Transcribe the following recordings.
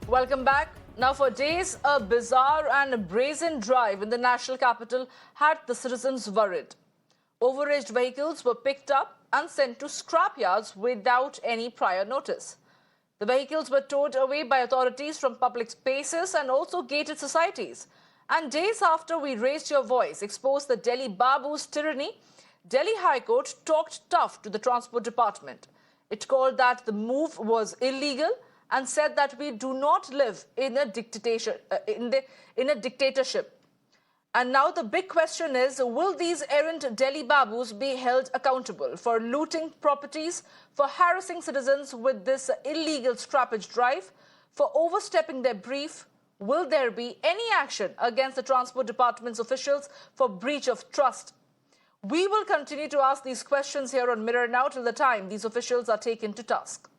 Welcome back. Now, for days, a bizarre and brazen drive in the national capital had the citizens worried. Overaged vehicles were picked up and sent to scrapyards without any prior notice. The vehicles were towed away by authorities from public spaces and also gated societies. And days after we raised your voice, exposed the Delhi Babus tyranny, Delhi High Court talked tough to the Transport Department. It called that the move was illegal and said that we do not live in a dictatorship. And now the big question is, will these errant Delhi Babus be held accountable for looting properties, for harassing citizens with this illegal scrappage drive, for overstepping their brief? Will there be any action against the Transport Department's officials for breach of trust? We will continue to ask these questions here on Mirror Now till the time these officials are taken to task.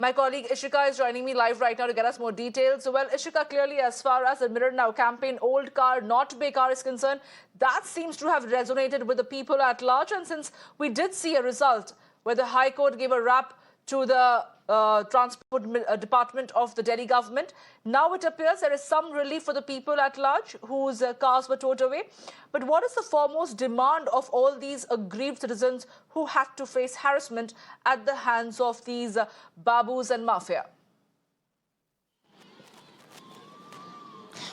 My colleague Ishika is joining me live right now to get us more details. Well, Ishika, clearly as far as the Mirror Now campaign, old car, not Bekar, is concerned, that seems to have resonated with the people at large. And since we did see a result where the High Court gave a rap to the Transport Department of the Delhi government, now it appears there is some relief for the people at large whose cars were towed away. But what is the foremost demand of all these aggrieved citizens who had to face harassment at the hands of these Babus and mafia?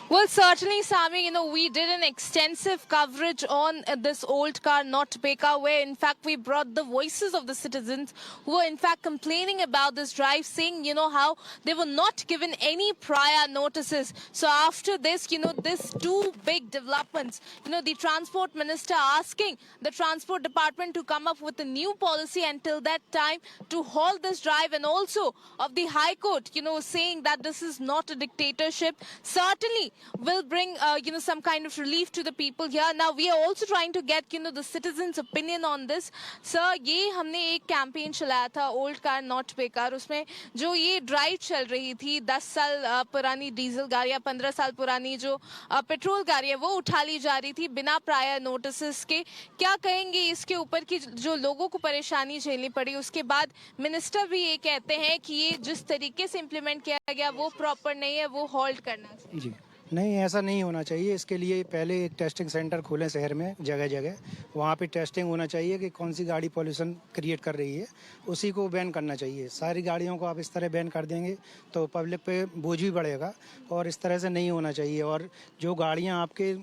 Well, certainly, Sami, we did an extensive coverage on this old car, not Bekar, where, in fact, we brought the voices of the citizens who were, in fact, complaining about this drive, saying, how they were not given any prior notices. So after this, this two big developments, the Transport Minister asking the Transport Department to come up with a new policy until that time to halt this drive, and also of the High Court, saying that this is not a dictatorship, certainly will bring, some kind of relief to the people here. Now, we are also trying to get, the citizens' opinion on this. Sir, ये हमने एक campaign चलाया था, old car not बेकार, उसमें जो ये drive चल रही थी, 10 साल पुरानी डीजल गाड़ियाँ, 15 साल पुरानी जो पेट्रोल गाड़ियाँ, वो उठा ली जा रही थी बिना प्रायर नोटिस के. क्या कहेंगे इसके ऊपर कि जो लोगों को परेशानी झेलनी पड़ी? उसके बाद मिनिस्टर भी ये कहते हैं कि ये जिस तरीके से इम्प्लीमेंट किया गया वो प्रॉपर नहीं है, वो होल्ड करना चाहिए. जी नहीं, ऐसा नहीं होना चाहिए. इसके लिए पहले एक टेस्टिंग सेंटर खोलें शहर में, जगह जगह. वहाँ पे टेस्टिंग होना चाहिए कि कौन सी गाड़ी पॉल्यूशन क्रिएट कर रही है, उसी को बैन करना चाहिए. सारी गाड़ियों को आप इस तरह बैन कर देंगे तो पब्लिक पे बोझ भी बढ़ेगा, और इस तरह से नहीं होना चाहिए. और जो गाड़ियाँ आपके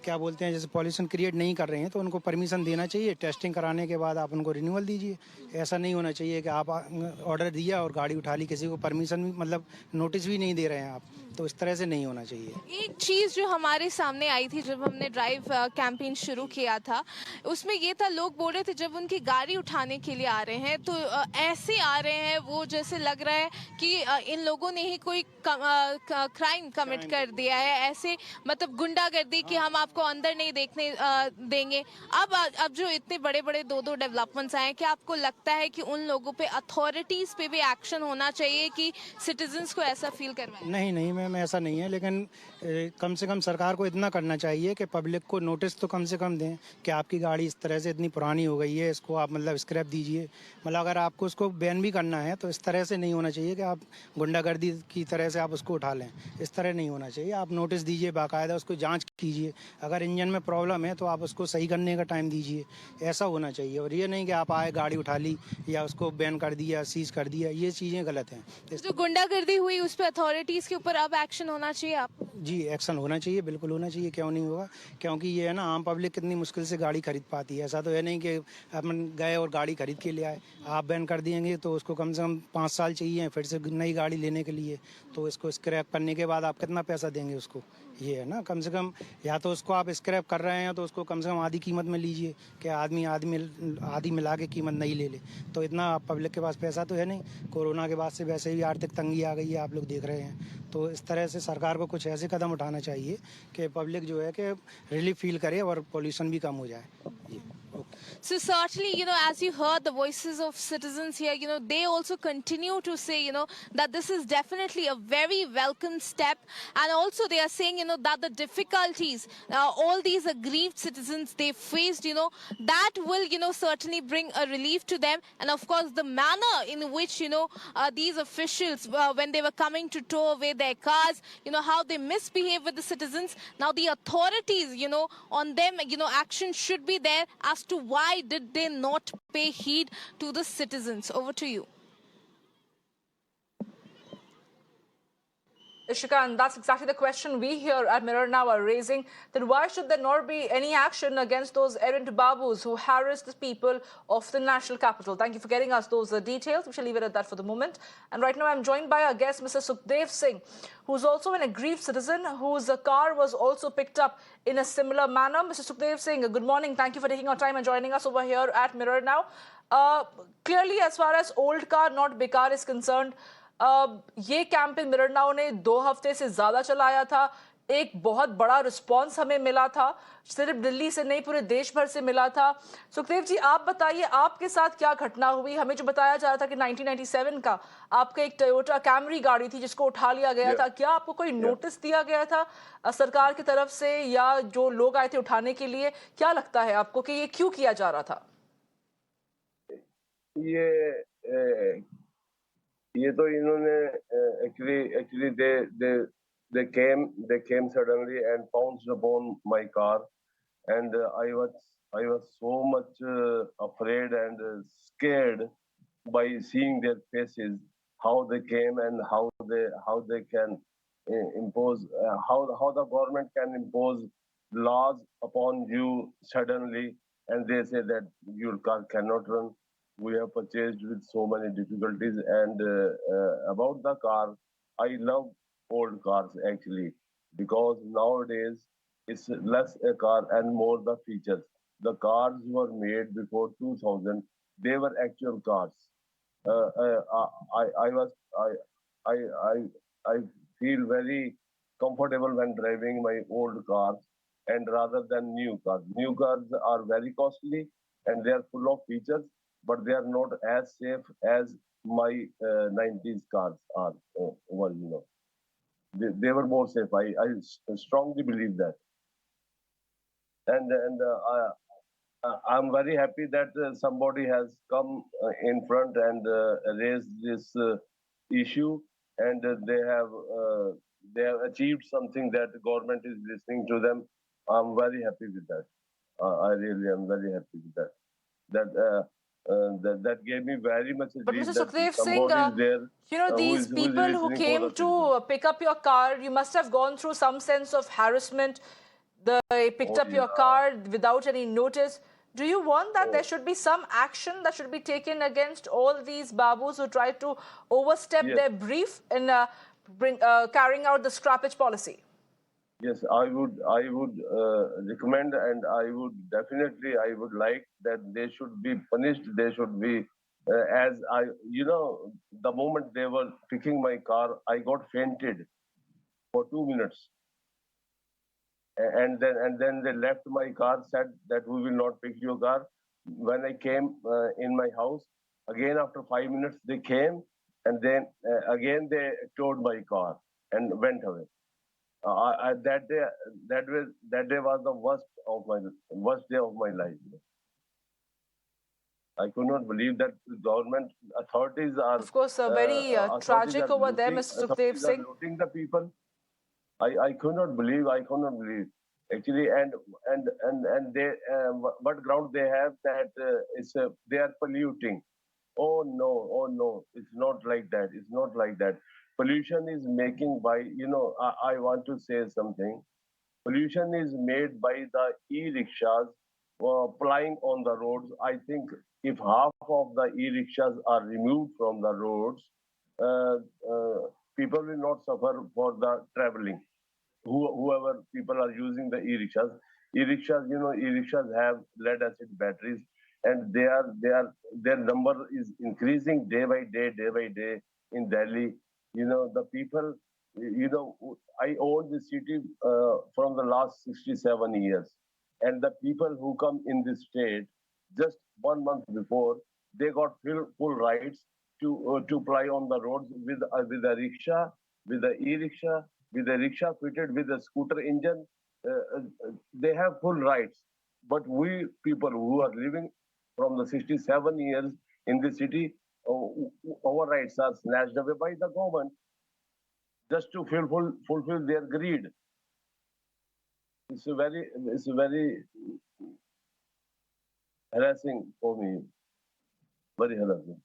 क्या बोलते हैं, जैसे पॉल्यूशन क्रिएट नहीं कर रहे हैं, तो उनको परमिशन देना चाहिए. टेस्टिंग कराने के बाद आप उनको रिन्यूअल दीजिए. ऐसा नहीं होना चाहिए कि आप ऑर्डर दिया और गाड़ी उठा ली, किसी को परमिशन भी, मतलब नोटिस भी नहीं दे रहे हैं आप. तो इस तरह से नहीं होना चाहिए. एक चीज़ जो हमारे सामने आई थी जब हमने ड्राइव कैंपेन शुरू किया था, उसमें ये था, लोग बोल रहे थे जब उनकी गाड़ी उठाने के लिए आ रहे हैं तो ऐसे आ रहे हैं वो जैसे लग रहा है कि इन लोगों ने ही कोई क्राइम कमिट कर दिया है, ऐसे मतलब गुंडागर्दी कि हम आपको अंदर नहीं देखने देंगे. अब जो इतने बड़े बड़े दो डेवलपमेंट्स आए, क्या आपको लगता है कि उन लोगों पे अथॉरिटीज पे भी एक्शन होना चाहिए कि सिटीजन्स को ऐसा फील करवाएं? नहीं मैम, ऐसा नहीं है. लेकिन कम से कम सरकार को इतना करना चाहिए कि पब्लिक को नोटिस तो कम से कम दें कि आपकी गाड़ी इस तरह से इतनी पुरानी हो गई है, इसको आप मतलब स्क्रैप दीजिए. मतलब अगर आपको उसको बैन भी करना है तो इस तरह से नहीं होना चाहिए कि आप गुंडागर्दी की तरह से आप उसको उठा लें. इस तरह नहीं होना चाहिए. आप नोटिस दीजिए, बाकायदा उसको जाँच कीजिए. अगर इंजन में प्रॉब्लम है तो आप उसको सही करने का टाइम दीजिए. ऐसा होना चाहिए. और ये नहीं कि आप आए, गाड़ी उठा ली या उसको बैन कर दिया, सीज कर दिया. ये चीज़ें गलत हैं. जो गुंडागर्दी हुई उस पर अथॉरिटीज के ऊपर अब एक्शन होना चाहिए. आप जी, एक्शन होना चाहिए, बिल्कुल होना चाहिए. क्यों नहीं होगा? क्योंकि ये है ना, आम पब्लिक कितनी मुश्किल से गाड़ी खरीद पाती है. ऐसा तो है नहीं कि अपन गए और गाड़ी खरीद के ले आए. आप बैन कर देंगे तो उसको कम से कम 5 साल चाहिए फिर से नई गाड़ी लेने के लिए. तो इसको स्क्रैप करने के बाद आप कितना पैसा देंगे उसको? ये है ना, कम से कम या तो उसको आप स्क्रैप कर रहे हैं तो उसको कम से कम आधी कीमत में लीजिए कि आधी मिला के कीमत नहीं ले ले. तो इतना पब्लिक के पास पैसा तो है नहीं. कोरोना के बाद से वैसे भी आर्थिक तंगी आ गई है, आप लोग देख रहे हैं. तो इस तरह से सरकार को कुछ ऐसे कदम उठाना चाहिए कि पब्लिक जो है कि रिलीफ फील करे और पॉल्यूशन भी कम हो जाए. So certainly, as you heard the voices of citizens here, they also continue to say, that this is definitely a very welcome step. And also they are saying, that the difficulties, all these aggrieved citizens they faced, that will, certainly bring a relief to them. And of course, the manner in which, these officials, when they were coming to tow away their cars, how they misbehave with the citizens. Now the authorities, on them, action should be there as to why did they not pay heed to the citizens. Over to you. Ishika, and that's exactly the question we here at Mirror Now are raising, that why should there not be any action against those errant babus who harass the people of the national capital? Thank you for getting us those details. We shall leave it at that for the moment. And right now I'm joined by our guest, Mr. Sukhdev Singh, who's also an aggrieved citizen whose car was also picked up in a similar manner. Mr. Sukhdev Singh, good morning. Thank you for taking our time and joining us over here at Mirror Now. Clearly, as far as old car, not Bekar is concerned, ये campaign mirror now ने 2 हफ्ते से ज्यादा चलाया था। एक बहुत बड़ा रिस्पांस हमें मिला था, सिर्फ दिल्ली से नहीं पूरे देश भर से मिला था। सुखदेव जी, आप बताइए आपके साथ क्या घटना हुई। हमें जो बताया जा रहा था कि 1997 का आपका एक टोयोटा कैमरी गाड़ी थी जिसको उठा लिया गया था, क्या आपको कोई नोटिस दिया गया था सरकार की तरफ से या जो लोग आए थे उठाने के लिए? क्या लगता है आपको कि ये क्यों किया जा रहा था? ये तो इन्होंने actually they came suddenly and pounced upon my car, and I was so much afraid and scared by seeing their faces, how they came and how they can impose how the government can impose laws upon you suddenly, and they say that your car cannot run. We have purchased with so many difficulties, and about the car, I love old cars actually, because nowadays it's less a car and more the features. The cars were made before 2000, they were actual cars. I was I feel very comfortable when driving my old cars, and rather than new cars. New cars are very costly and they are full of features, but they are not as safe as my 90s cars are. They were more safe. I strongly believe that. And I'm very happy that somebody has come in front and raised this issue, and they have achieved something that the government is listening to them. I'm very happy with that. I really am very happy with that. That gave me very much But relief Mr. that Sukhdev Singh, somebody is there these who is people who listening came for us. to pick up your car, you must have gone through some sense of harassment. They picked up your car without any notice. Do you want that there should be some action that should be taken against all these babus who try to overstep their brief in carrying out the scrappage policy? Yes, I would recommend, and I would like that they should be punished. They should be, the moment they were picking my car, I got fainted for 2 minutes, and then they left my car, said that we will not pick your car. When I came in my house, again after 5 minutes they came, and then again they towed my car and went away. That day was the worst day of my life. I could not believe that government authorities are, of course, very tragic over there, Mr. Sukhdev Singh. Looting the people. I could not believe. Actually, and they what ground they have that they are polluting. Oh no, it's not like that. It's not like that. Pollution is making by, I want to say something. Pollution is made by the e-rickshaws plying on the roads. I think if half of the e-rickshaws are removed from the roads, people will not suffer for the traveling. Whoever people are using the e-rickshaws, e-rickshaws have lead acid batteries, and their number is increasing day by day in Delhi. The people, I own the city from the last 67 years, and the people who come in this state, just 1 month before, they got full rights to ply on the roads with a rickshaw, with a e-rickshaw, with a rickshaw fitted with a scooter engine. They have full rights. But we people who are living from the 67 years in the city, our rights are snatched away by the government just to fulfill their greed. It's a very harassing for me. Very harassing.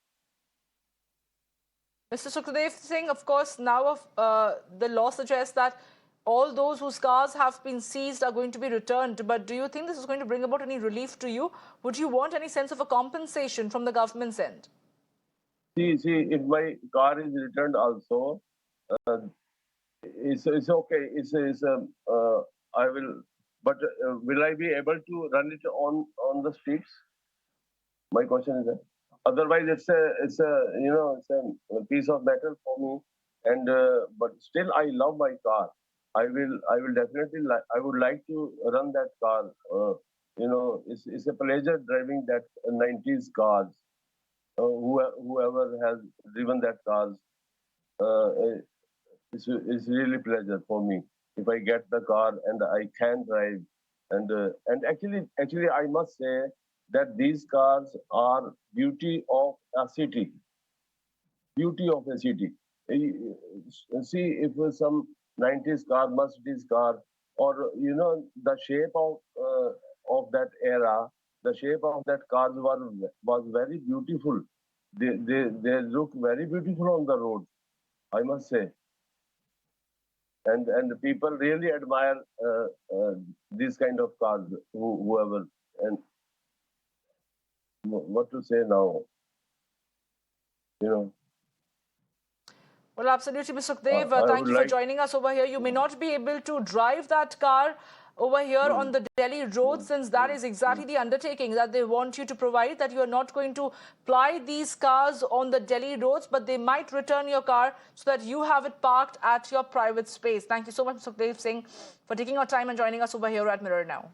Mr. Sukhdev Singh, of course, now the law suggests that all those whose cars have been seized are going to be returned. But do you think this is going to bring about any relief to you? Would you want any sense of a compensation from the government's end? See, if my car is returned also, uh, it's okay. I will, but will I be able to run it on the streets? My question is that. Otherwise, it's a piece of metal for me. And but still, I love my car. I will definitely I would like to run that car. It's a pleasure driving that 90s cars. Whoever has driven that cars, it's really pleasure for me if I get the car and I can drive. And actually, I must say that these cars are beauty of a city. Beauty of a city. See, if some 90s car, Mercedes car, or the shape of that era, the shape of that cars was very beautiful. They look very beautiful on the road, I must say. And the people really admire these kind of cars, whoever. And what to say now, Well, absolutely, Mr. Sukhdev. I Thank would you for like. joining us over here. You may not be able to drive that car over here on the Delhi road, since that is exactly the undertaking that they want you to provide, that you are not going to ply these cars on the Delhi roads, but they might return your car so that you have it parked at your private space. Thank you so much, Sukhdev Singh, for taking our time and joining us over here at Mirror Now.